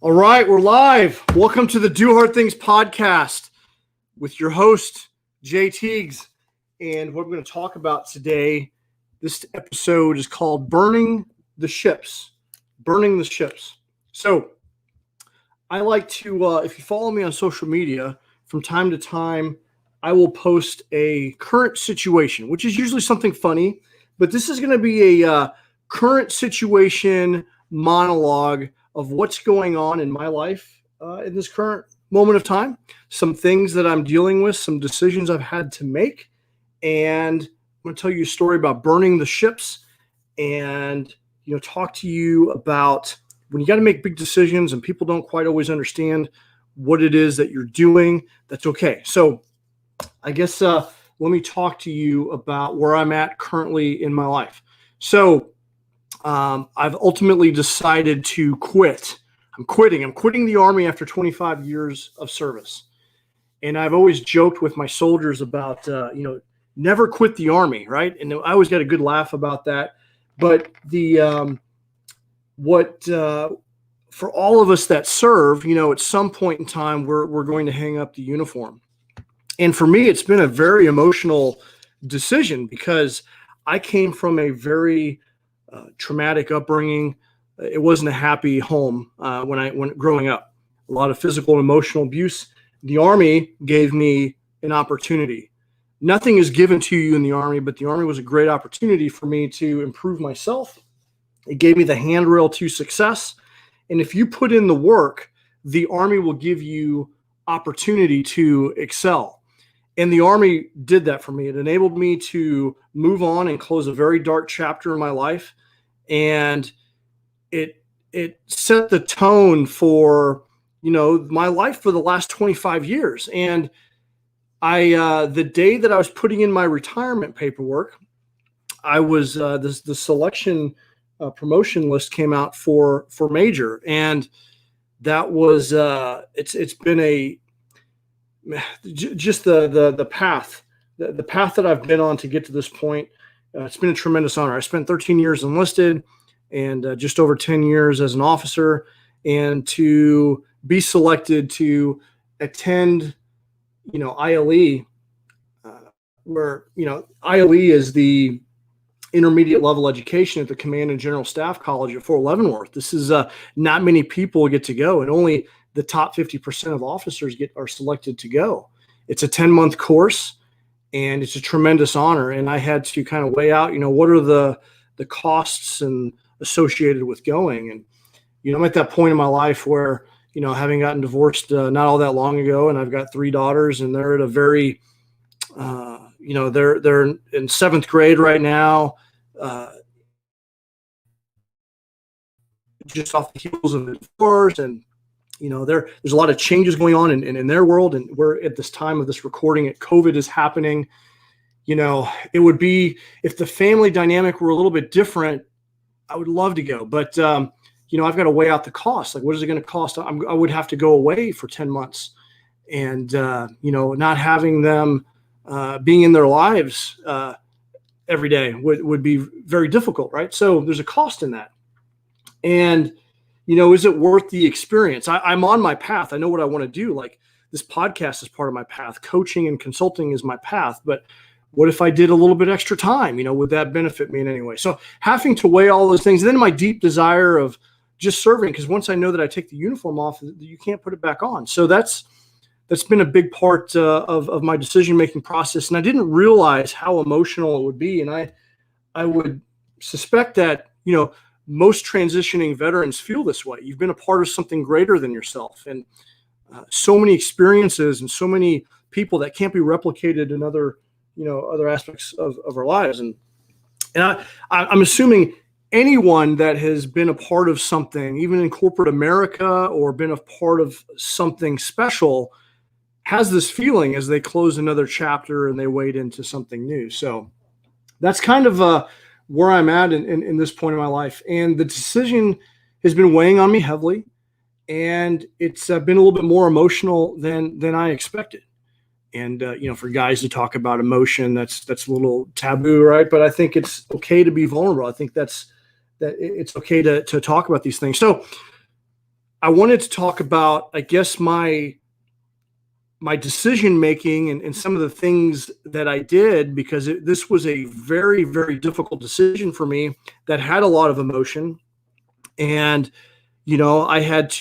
All right, we're live. Welcome to the Do Hard Things podcast with your host, Jay Teagues. And what we're going to talk about today, this episode is called Burning the Ships. Burning the Ships. So I like to, if you follow me on social media, from time to time, I will post a current situation, which is usually something funny, but this is going to be a current situation monologue of what's going on in my life in this current moment of time, some things that I'm dealing with, some decisions I've had to make. And I'm going to tell you a story about burning the ships and, talk to you about when you got to make big decisions and people don't quite always understand what it is that you're doing. That's okay. So I guess let me talk to you about where I'm at currently in my life. So I've ultimately decided to quit. I'm quitting the Army after 25 years of service. And I've always joked with my soldiers about, never quit the Army, right? And I always got a good laugh about that. But for all of us that serve, at some point in time, we're going to hang up the uniform. And for me, it's been a very emotional decision because I came from a very traumatic upbringing. It wasn't a happy home when growing up. A lot of physical and emotional abuse. The Army gave me an opportunity. Nothing is given to you in the Army, but the Army was a great opportunity for me to improve myself. It gave me the handrail to success. And if you put in the work, the Army will give you opportunity to excel. And the Army did that for me. It enabled me to move on and close a very dark chapter in my life. And it set the tone for, my life for the last 25 years. And the day that I was putting in my retirement paperwork, I was, the selection promotion list came out for major. And that was, it's been just the path, the path that I've been on to get to this point. It's been a tremendous honor. I spent 13 years enlisted and just over 10 years as an officer, and to be selected to attend, ILE, where, ILE is the intermediate level education at the Command and General Staff College at Fort Leavenworth. This is not many people get to go, and only the top 50% of officers are selected to go. It's a 10-month course. And it's a tremendous honor. And I had to kind of weigh out, what are the costs and associated with going. And, I'm at that point in my life where, having gotten divorced not all that long ago, and I've got 3 daughters, and they're at a very, they're in 7th grade right now, just off the heels of the divorce. And, there's a lot of changes going on in their world. And we're at this time of this recording, COVID is happening. It would be, if the family dynamic were a little bit different, I would love to go. But, I've got to weigh out the cost. Like, what is it going to cost? I would have to go away for 10 months and, not having them being in their lives every day would be very difficult, right? So there's a cost in that. And, is it worth the experience? I'm on my path. I know what I want to do. Like, this podcast is part of my path. Coaching and consulting is my path. But what if I did a little bit extra time? Would that benefit me in any way? So having to weigh all those things, and then my deep desire of just serving, because once I know that I take the uniform off, you can't put it back on. So that's been a big part of my decision-making process. And I didn't realize how emotional it would be. And I would suspect that, most transitioning veterans feel this way. You've been a part of something greater than yourself, and so many experiences and so many people that can't be replicated in other aspects of our lives. And I'm assuming anyone that has been a part of something, even in corporate America, or been a part of something special, has this feeling as they close another chapter and they wade into something new. So that's kind of where I'm at in this point in my life. And the decision has been weighing on me heavily, and it's been a little bit more emotional than I expected. And, for guys to talk about emotion, that's a little taboo, right? But I think it's okay to be vulnerable. I think that it's okay to talk about these things. So I wanted to talk about, I guess, my decision making and some of the things that I did, because this was a very, very difficult decision for me that had a lot of emotion. And, I had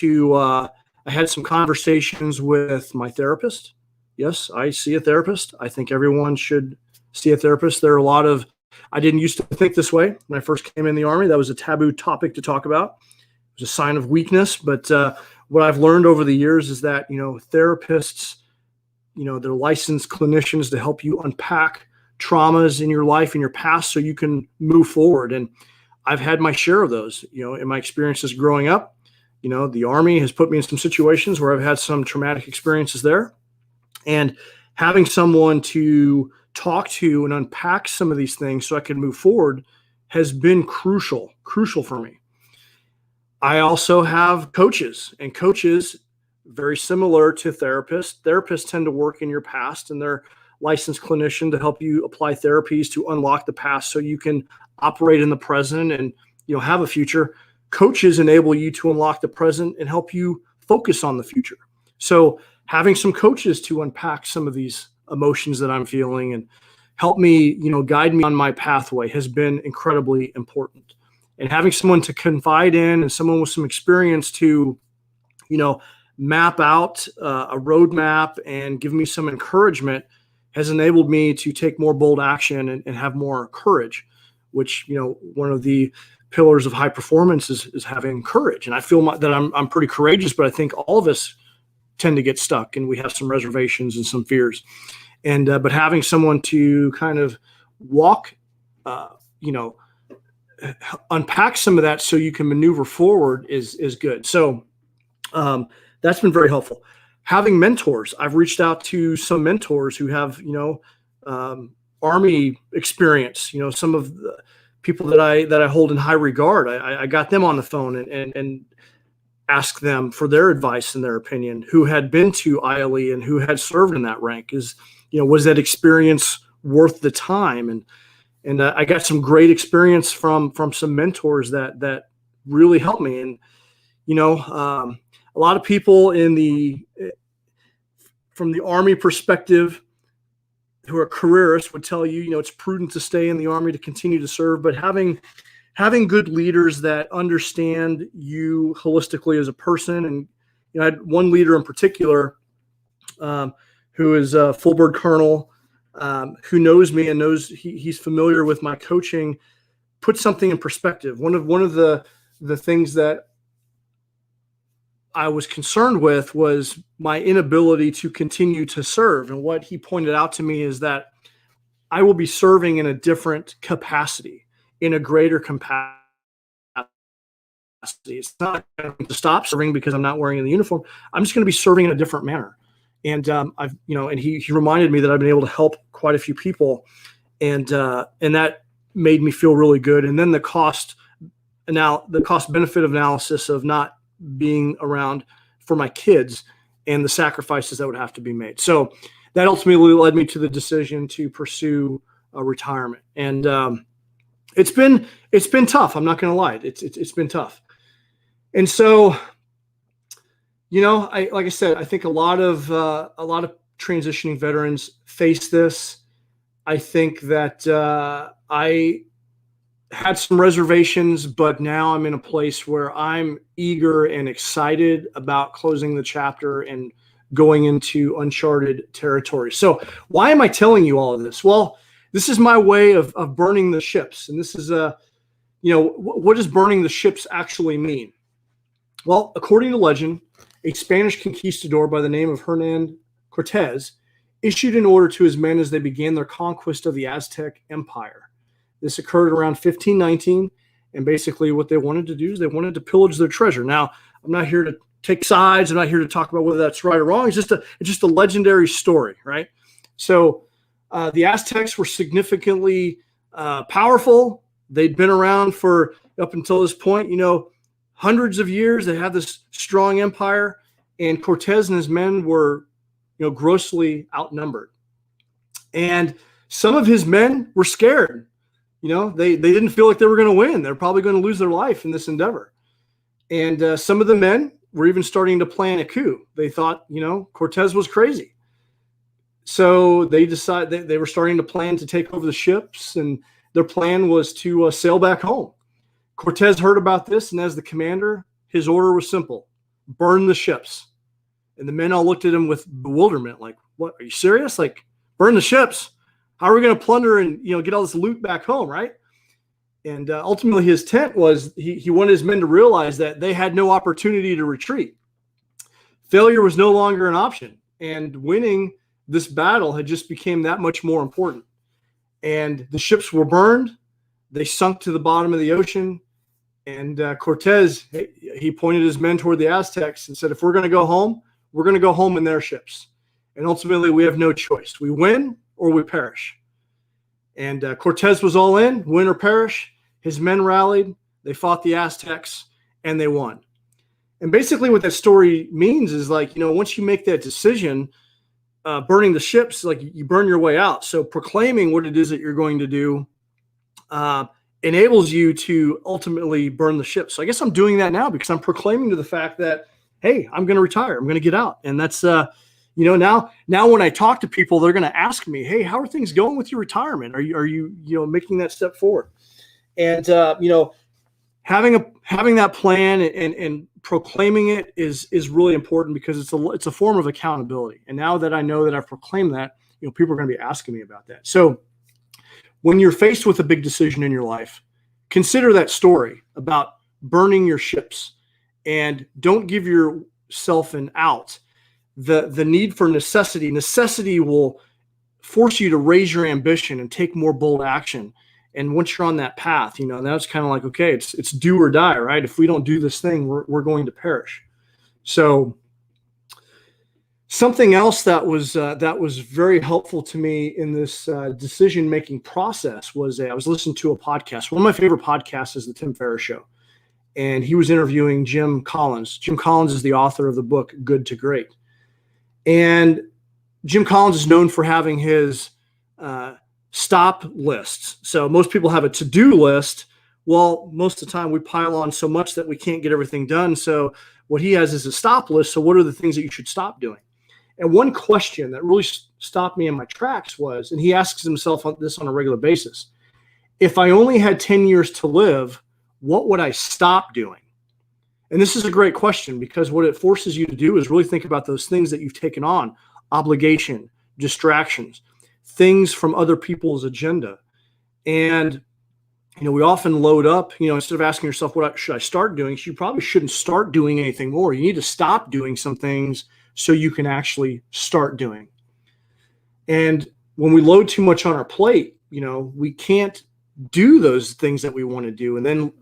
some conversations with my therapist. Yes, I see a therapist. I think everyone should see a therapist. I didn't used to think this way when I first came in the Army. That was a taboo topic to talk about. It was a sign of weakness. But what I've learned over the years is that, therapists, they're licensed clinicians to help you unpack traumas in your life, in your past, so you can move forward. And I've had my share of those, in my experiences growing up. The Army has put me in some situations where I've had some traumatic experiences there. And having someone to talk to and unpack some of these things so I can move forward has been crucial for me. I also have coaches, and coaches, very similar to therapists. Therapists tend to work in your past, and they're licensed clinician to help you apply therapies to unlock the past so you can operate in the present and have a future. Coaches enable you to unlock the present and help you focus on the future. So having some coaches to unpack some of these emotions that I'm feeling and help me, guide me on my pathway has been incredibly important. And having someone to confide in and someone with some experience to, map out a roadmap and give me some encouragement has enabled me to take more bold action and have more courage, which, one of the pillars of high performance is having courage. And I feel that I'm pretty courageous, but I think all of us tend to get stuck and we have some reservations and some fears. And, but having someone to kind of walk, unpack some of that so you can maneuver forward is good. So, that's been very helpful. Having mentors, I've reached out to some mentors who have, Army experience, some of the people that I hold in high regard. I got them on the phone and asked them for their advice and their opinion, who had been to ILE and who had served in that rank. Was that experience worth the time? And I got some great experience from some mentors that really helped me. And, a lot of people from the Army perspective who are careerists would tell you, it's prudent to stay in the Army to continue to serve, but having good leaders that understand you holistically as a person. And, I had one leader in particular, who is a full bird colonel, who knows me and knows he's familiar with my coaching, put something in perspective. One of the things that I was concerned with was my inability to continue to serve. And what he pointed out to me is that I will be serving in a different capacity, in a greater capacity. It's not going to stop serving because I'm not wearing the uniform. I'm just going to be serving in a different manner. And and he reminded me that I've been able to help quite a few people, and that made me feel really good. And then the cost benefit analysis of not being around for my kids and the sacrifices that would have to be made. So that ultimately led me to the decision to pursue a retirement. And it's been tough. I'm not going to lie. It's been tough. And so, like I said, I think a lot of transitioning veterans face this. I think that I had some reservations, but now I'm in a place where I'm eager and excited about closing the chapter and going into uncharted territory. So why am I telling you all of this? Well, this is my way of burning the ships. And this is what does burning the ships actually mean? Well, according to legend, a Spanish conquistador by the name of Hernan Cortez issued an order to his men as they began their conquest of the Aztec Empire. This occurred around 1519, and basically what they wanted to do is they wanted to pillage their treasure. Now, I'm not here to take sides. I'm not here to talk about whether that's right or wrong. It's just a legendary story, right? So the Aztecs were significantly powerful. They'd been around for up until this point, hundreds of years. They had this strong empire, and Cortez and his men were, grossly outnumbered. And some of his men were scared. They didn't feel like they were going to win. They're probably going to lose their life in this endeavor. And some of the men were even starting to plan a coup. They thought, Cortez was crazy. So they decided they were starting to plan to take over the ships, and their plan was to sail back home. Cortez heard about this, and as the commander, his order was simple: burn the ships. And the men all looked at him with bewilderment, like, what, are you serious? Like, burn the ships? How are we going to plunder and, get all this loot back home, right? And ultimately his intent was he wanted his men to realize that they had no opportunity to retreat. Failure was no longer an option, and winning this battle had just became that much more important. And the ships were burned. They sunk to the bottom of the ocean. And Cortez, he pointed his men toward the Aztecs and said, if we're going to go home, we're going to go home in their ships. And ultimately, we have no choice. We win or we perish. And Cortez was all in, win or perish. His men rallied. They fought the Aztecs, and they won. And basically what that story means is, like, once you make that decision, burning the ships, like, you burn your way out. So proclaiming what it is that you're going to do enables you to ultimately burn the ship. So I guess I'm doing that now because I'm proclaiming to the fact that, hey, I'm going to retire. I'm going to get out. And that's, now when I talk to people, they're going to ask me, hey, how are things going with your retirement? Are you making that step forward? And, having that plan and proclaiming it is really important because it's a form of accountability. And now that I know that I've proclaimed that, people are going to be asking me about that. So when you're faced with a big decision in your life, consider that story about burning your ships, and don't give yourself an out. The need for necessity. Necessity will force you to raise your ambition and take more bold action. And once you're on that path, now it's kind of like, okay, it's do or die, right? If we don't do this thing, we're going to perish. So something else that was very helpful to me in this decision-making process was I was listening to a podcast. One of my favorite podcasts is the Tim Ferriss Show. And he was interviewing Jim Collins. Jim Collins is the author of the book Good to Great. And Jim Collins is known for having his stop lists. So most people have a to-do list. Well, most of the time we pile on so much that we can't get everything done. So what he has is a stop list. So what are the things that you should stop doing? And one question that really stopped me in my tracks was, and he asks himself this on a regular basis, if I only had 10 years to live, what would I stop doing? And this is a great question because what it forces you to do is really think about those things that you've taken on: obligation, distractions, things from other people's agenda. And, we often load up, instead of asking yourself, what should I start doing? You probably shouldn't start doing anything more. You need to stop doing some things so you can actually start doing. And when we load too much on our plate, we can't do those things that we want to do. And then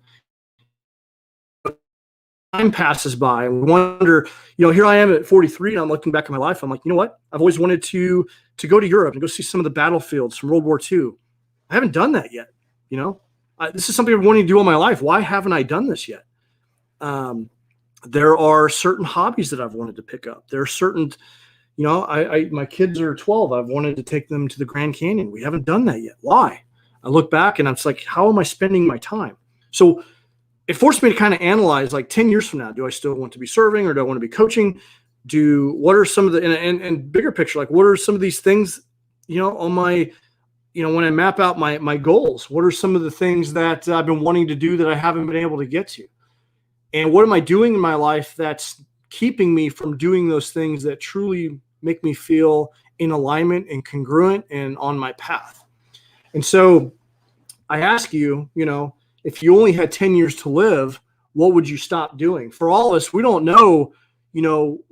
time passes by and we wonder, here I am at 43 and I'm looking back at my life. I'm like, you know what? I've always wanted to go to Europe and go see some of the battlefields from World War II. I haven't done that yet. This is something I've wanted to do all my life. Why haven't I done this yet? There are certain hobbies that I've wanted to pick up. There are certain, my kids are 12. I've wanted to take them to the Grand Canyon. We haven't done that yet. Why? I look back and I'm like, how am I spending my time? So it forced me to kind of analyze, like, 10 years from now, do I still want to be serving or do I want to be coaching? What are some of the, and bigger picture, like, what are some of these things, on my, when I map out my goals, what are some of the things that I've been wanting to do that I haven't been able to get to? And what am I doing in my life that's keeping me from doing those things that truly make me feel in alignment and congruent and on my path? And so I ask you, if you only had 10 years to live, what would you stop doing? For all of us, we don't know,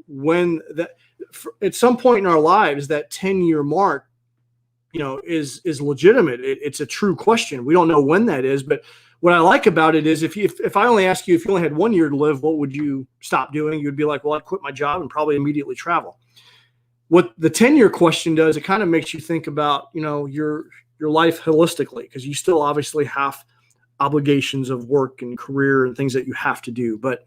when that at some point in our lives, that 10-year mark, is legitimate. It's a true question. We don't know when that is, but what I like about it is if I only ask you, if you only had 1 year to live, what would you stop doing? You'd be like, well, I'd quit my job and probably immediately travel. What the 10-year question does, it kind of makes you think about, your life holistically, because you still obviously have obligations of work and career and things that you have to do. But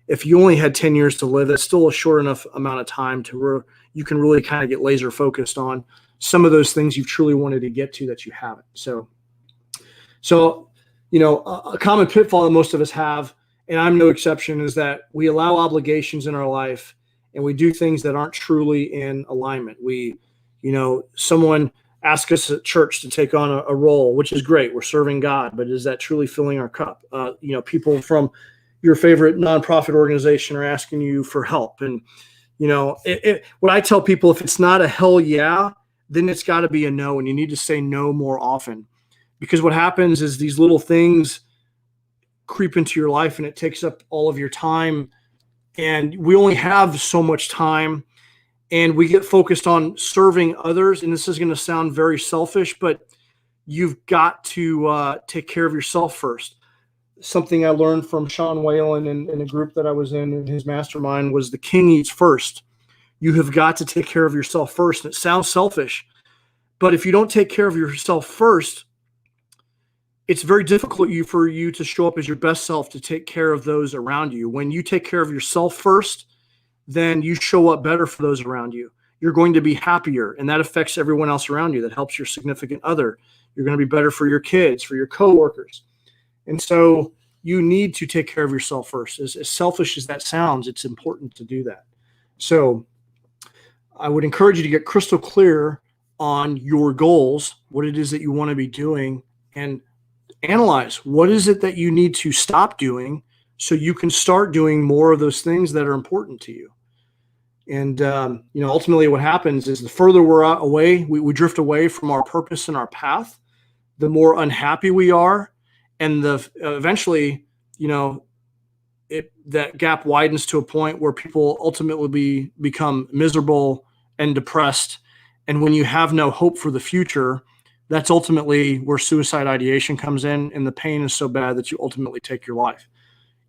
if you only had 10 years to live, that's still a short enough amount of time to where you can really kind of get laser focused on some of those things you've truly wanted to get to that you haven't. So, a common pitfall that most of us have and I'm no exception, is that we allow obligations in our life and we do things that aren't truly in alignment. Someone asks us at church to take on a role, which is great. We're serving God, but is that truly filling our cup? People from your favorite nonprofit organization are asking you for help. And, what I tell people, if it's not a hell yeah, then it's got to be a no. And you need to say no more often, because what happens is these little things creep into your life and it takes up all of your time. And we only have so much time, and we get focused on serving others. And this is going to sound very selfish, but you've got to take care of yourself first. Something I learned from Sean Whalen in a group that I was in his mastermind was the king eats first. You have got to take care of yourself first. And it sounds selfish, but if you don't take care of yourself first, it's very difficult for you to show up as your best self to take care of those around you. When you take care of yourself first, then you show up better for those around you. You're going to be happier, and that affects everyone else around you. That helps your significant other. You're going to be better for your kids, for your coworkers. And so you need to take care of yourself first. As selfish as that sounds, it's important to do that. So I would encourage you to get crystal clear on your goals, what it is that you want to be doing, and analyze what is it that you need to stop doing so you can start doing more of those things that are important to you. And, ultimately what happens is the further we're away, we drift away from our purpose and our path, the more unhappy we are. And eventually, that gap widens to a point where people ultimately become miserable and depressed. And when you have no hope for the future, that's ultimately where suicide ideation comes in, and the pain is so bad that you ultimately take your life.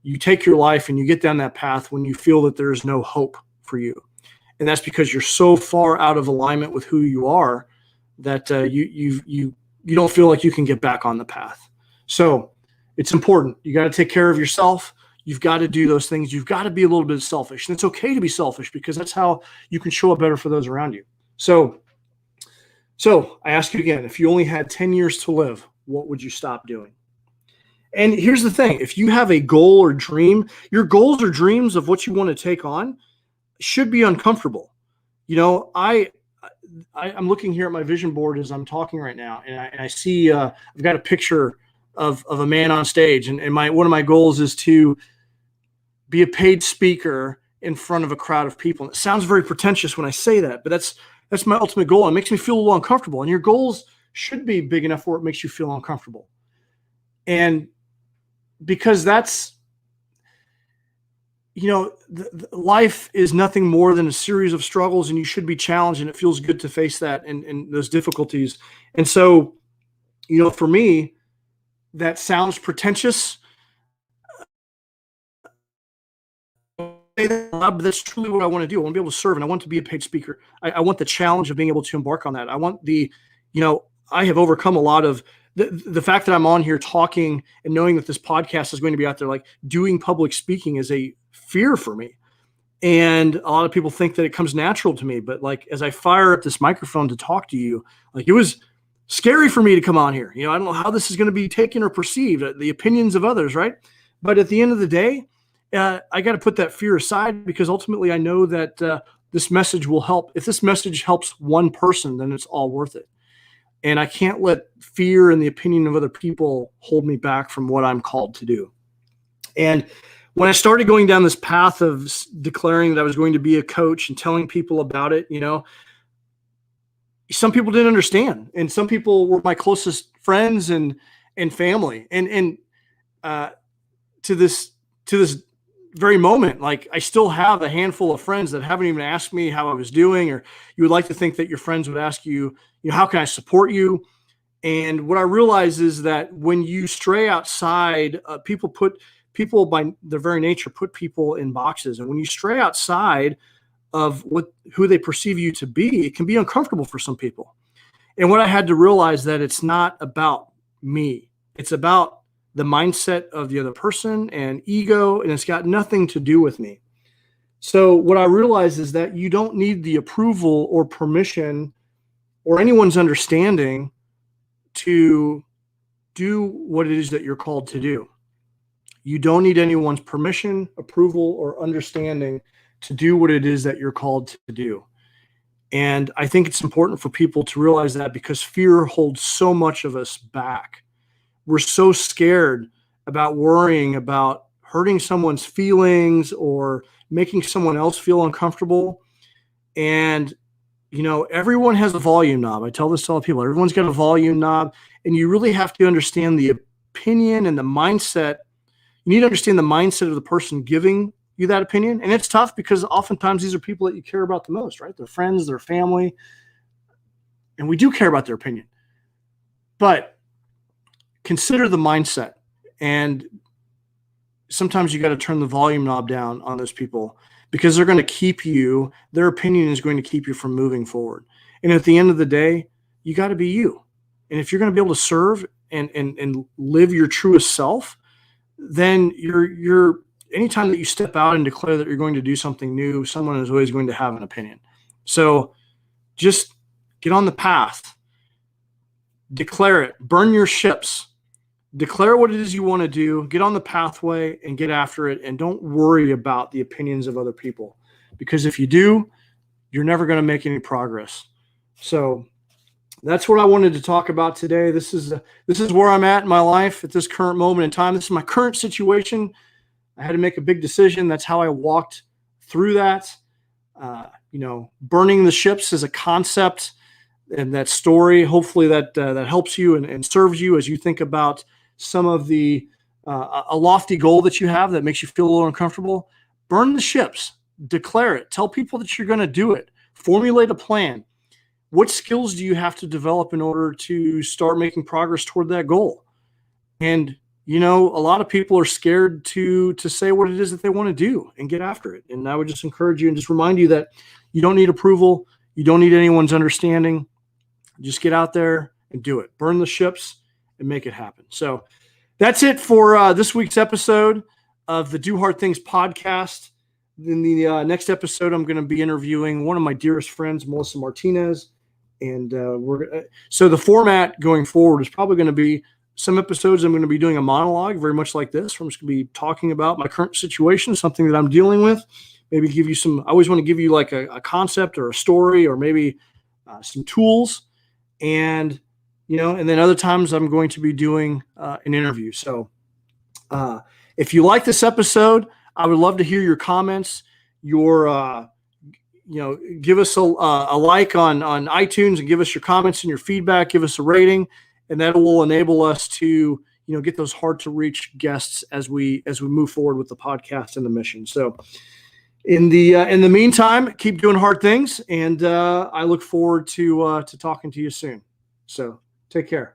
You take your life and you get down that path when you feel that there is no hope for you. And that's because you're so far out of alignment with who you are that you don't feel like you can get back on the path. So it's important. You got to take care of yourself. You've got to do those things. You've got to be a little bit selfish. And it's okay to be selfish, because that's how you can show up better for those around you. So I ask you again, if you only had 10 years to live, what would you stop doing? And here's the thing. If you have a goal or dream, your goals or dreams of what you want to take on should be uncomfortable. I'm looking here at my vision board as I'm talking right now, and I see I've got a picture of a man on stage, and one of my goals is to be a paid speaker in front of a crowd of people. And it sounds very pretentious when I say that, but that's my ultimate goal. It makes me feel a little uncomfortable, and your goals should be big enough where it makes you feel uncomfortable. And because that's, life is nothing more than a series of struggles, and you should be challenged, and it feels good to face that and those difficulties. And so, for me, that sounds pretentious, but that's truly what I want to do. I want to be able to serve, and I want to be a paid speaker. I want the challenge of being able to embark on that. I want I have overcome a lot of the fact that I'm on here talking and knowing that this podcast is going to be out there. Like, doing public speaking is a fear for me. And a lot of people think that it comes natural to me, but like, as I fire up this microphone to talk to you, like, it was scary for me to come on here. I don't know how this is going to be taken or perceived, the opinions of others. Right. But at the end of the day, I got to put that fear aside, because ultimately I know that this message will help. If this message helps one person, then it's all worth it. And I can't let fear and the opinion of other people hold me back from what I'm called to do. And when I started going down this path of declaring that I was going to be a coach and telling people about it, some people didn't understand. And some people were my closest friends and family. And to this very moment, like, I still have a handful of friends that haven't even asked me how I was doing, or you would like to think that your friends would ask you, how can I support you? And what I realize is that when you stray outside, people by their very nature put people in boxes. And when you stray outside of who they perceive you to be, it can be uncomfortable for some people. And what I had to realize, that it's not about me. It's about the mindset of the other person and ego, and it's got nothing to do with me. So what I realized is that you don't need the approval or permission or anyone's understanding to do what it is that you're called to do. You don't need anyone's permission, approval, or understanding to do what it is that you're called to do. And I think it's important for people to realize that, because fear holds so much of us back. We're so scared about worrying about hurting someone's feelings or making someone else feel uncomfortable. And, everyone has a volume knob. I tell this to all people. Everyone's got a volume knob, and you really have to understand the opinion and the mindset. You need to understand the mindset of the person giving you that opinion. And it's tough, because oftentimes these are people that you care about the most, right? Their friends, their family. And we do care about their opinion. But consider the mindset. And sometimes you got to turn the volume knob down on those people, because they're going to keep you, their opinion is going to keep you from moving forward. And at the end of the day, you got to be you. And if you're going to be able to serve and live your truest self, then you're anytime that you step out and declare that you're going to do something new, someone is always going to have an opinion. So just get on the path, declare it, burn your ships, declare what it is you want to do, get on the pathway and get after it. And don't worry about the opinions of other people, because if you do, you're never going to make any progress. So that's what I wanted to talk about today. This is where I'm at in my life at this current moment in time. This is my current situation. I had to make a big decision. That's how I walked through that. Burning the ships is a concept and that story. Hopefully that helps you and serves you as you think about some of the a lofty goal that you have that makes you feel a little uncomfortable. Burn the ships. Declare it. Tell people that you're going to do it. Formulate a plan. What skills do you have to develop in order to start making progress toward that goal? And, a lot of people are scared to say what it is that they want to do and get after it. And I would just encourage you and just remind you that you don't need approval. You don't need anyone's understanding. Just get out there and do it. Burn the ships and make it happen. So that's it for this week's episode of the Do Hard Things podcast. In the next episode, I'm going to be interviewing one of my dearest friends, Melissa Martinez. And so the format going forward is probably going to be some episodes I'm going to be doing a monologue, very much like this. I'm just going to be talking about my current situation, something that I'm dealing with. Maybe give you I always want to give you like a concept or a story, or maybe some tools. And, and then other times I'm going to be doing an interview. So if you like this episode, I would love to hear your comments, give us a like on iTunes and give us your comments and your feedback, give us a rating, and that will enable us to, get those hard to reach guests as we move forward with the podcast and the mission. So in the meantime, keep doing hard things. And I look forward to talking to you soon. So take care.